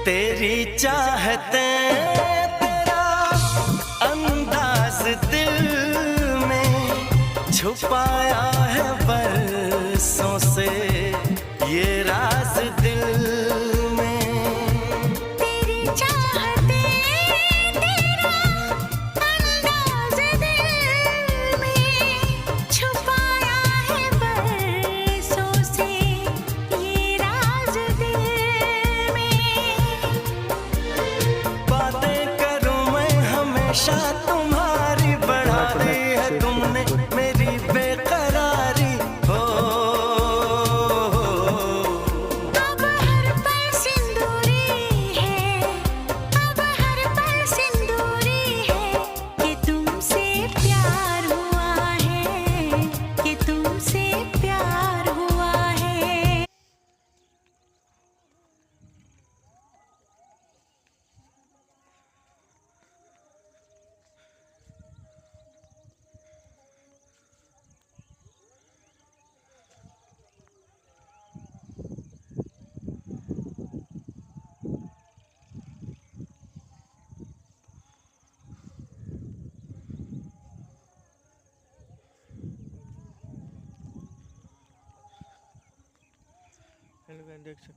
तेरी चाहते तेरा अंदाज दिल में छुपाया है बरसों से ये राज दिल में। तेरी चाहते तेरा अंदाज दिल में छुपाया है बरसों से ये राज दिल में। बातें करूं मैं हमेशा तुम्हारी, बढ़ा दी है तुमने मेरी बेकरारी हो। अब हर पल सिंदूरी है, अब हर पल सिंदूरी है कि तुमसे प्यार हुआ है, कि तुमसे प्यार हुआ है। देख सकते